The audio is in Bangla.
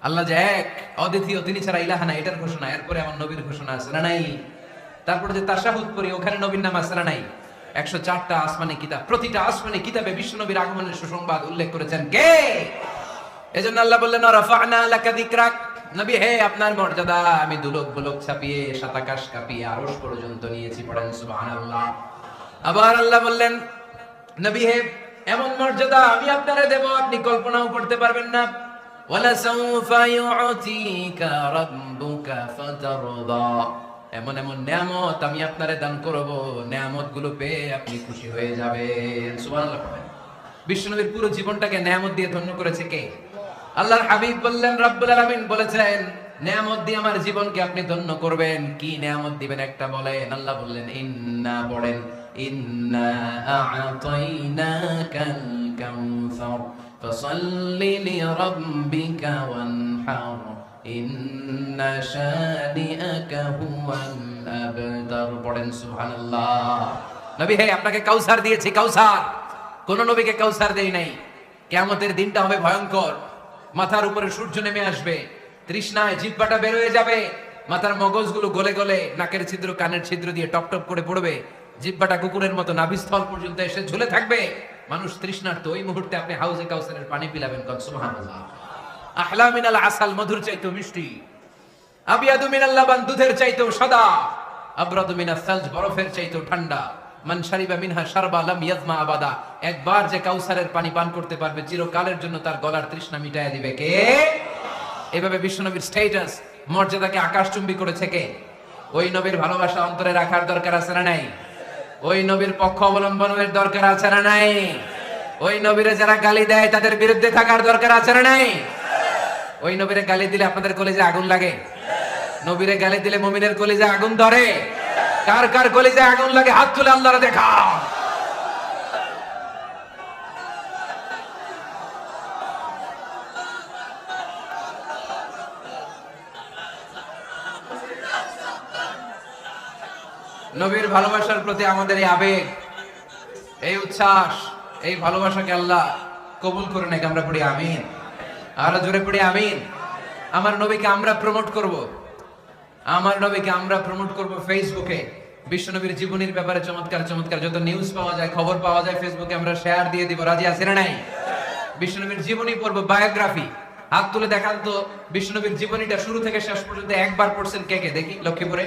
আল্লাহ যে এক, অদ্বিতীয়, তিনি ছাড়া ইলাহা নাই, এটার ঘোষণা। এরপরে আমার নবীর ঘোষণা আছে না নাই? তারপরে যে তাশাহুদ করি, ওখানে নবীর নাম আছে না নাই? 104টা আসমানি কিতাব, প্রতিটা আসমানি কিতাবে বিশ্ব নবীর আগমনের সুসংবাদ উল্লেখ করেছেন কে? এজন্য আল্লাহ বললেন রাফা'না লাকা যিকরাক, নবী হে, আপনার মর্যাদা আমি দুলক বুলক ছাপিয়ে, সাতাকাশ কাঁপিয়ে আরশ পর্যন্ত নিয়েছি। পড়েন সুবহানাল্লাহ। আবার আল্লাহ বললেন নবী হে, এমন মর্যাদা আমি আপনারে দেব আপনি কল্পনাও করতে পারবেন না। ওয়ালা সাউফা ইউতিকা রাব্বুকা ফাতারদা, এমন এমন নিয়ামত আমি আপনারে দান করব, নিয়ামত গুলো পেয়ে আপনি খুশি হয়ে যাবেন। সুবহানাল্লাহ। বিশ্বনবীর পুরো জীবনটাকে নিয়ামত দিয়ে ধন্য করেছে কে? আল্লাহর হাবিব বললেন, রব্বুল আলামিন বলেছেন নিয়ামত দিয়ে আমার জীবনকে আপনি ধন্য করবেন। কি নিয়ামত দিবেন একটা বলেন? আল্লাহ বললেন ইন্না, পড়েন, ইন্না আ'তাইনাকাল কাউসার ফাসাল্লি লিরাব্বিকা ওয়ানহার ইন্না শানিআকা হুয়াল আবতার। পড়েন সুবহানাল্লাহ। নবী হে, আপনাকে কাউসার দিয়েছি, কাউসার। কোন নবীকে কাউসার দেই নাই। কিয়ামতের দিনটা হবে ভয়ঙ্কর। মাথার উপরে সূর্য নেমে আসবে, তৃষ্ণায় জিহ্বাটা বের হয়ে যাবে, মাথার মগজগুলো গলে গলে নাকের ছিদ্র কানের ছিদ্র দিয়ে টপ টপ করে পড়বে, জিহ্বাটা কুকুরের মতো নাভিস্থল পর্যন্ত এসে ঝুলে থাকবে। মানুষ তৃষ্ণার্ত। ওই মুহূর্তে আপনি হাউজে কাউসারের পানি পিলাবেন। কন সুবহানাল্লাহ। আহলা মিনাল আসাল, মধুর চাইতেও মিষ্টি। আবিয়াদু মিনাল লাবান, দুধের চাইতেও সাদা। আবরাদু মিনাস সালজ, বরফের চাইতেও ঠান্ডা। মান শারিবা মিনহা শারবা লাম ইয়াজমা আবাদা, একবার যে কাউসারের পানি পান করতে পারবে চিরকালের জন্য তার গলার তৃষ্ণা মিটাইয়া দিবে কে? এভাবে বিশ্বনবীর স্ট্যাটাস, মর্যাদাকে আকাশচুম্বী করেছে কে? ওই নবীর ভালোবাসা অন্তরে রাখার দরকার আছে না নাই? ওই নবীর পক্ষ অবলম্বনের দরকার আছে না নাই? ওই নবীরে যারা গালি দেয় তাদের বিরুদ্ধে থাকার দরকার আছে না নাই? ওই নবীরে গালি দিলে আপনাদের কলিজে আগুন লাগে? নবীরে গালি দিলে মুমিনের কলিজে আগুন ধরে? কার কার কলিজে আগুন লাগে হাত তুলে আল্লাহরে দেখা। নবীর ভালোবাসার প্রতি আমাদের এই আবেগ, এই উচ্ছ্বাস, এই ভালোবাসাকে আল্লাহ কবুল করে নাকি আমরা পড়ি আমিন। আরো জোরে পড়ি আমিন। আমার নবীকে আমরা প্রমোট করব, আমার নবীকে আমরা প্রমোট করব ফেসবুকে। বিশ্বনবীর জীবনীর ব্যাপারে চমৎকার চমৎকার যত নিউজ পাওয়া যায়, খবর পাওয়া যায়, ফেসবুকে আমরা শেয়ার দিয়ে দিব। রাজি আছেন না নাই? বিশ্বনবীর জীবনী পড়ব, বায়োগ্রাফি। হাত তুলে দেখান তো বিশ্বনবীর জীবনীটা শুরু থেকে শেষ পর্যন্ত একবার পড়ছেন কে কে? দেখি লক্ষ্মীপুরে।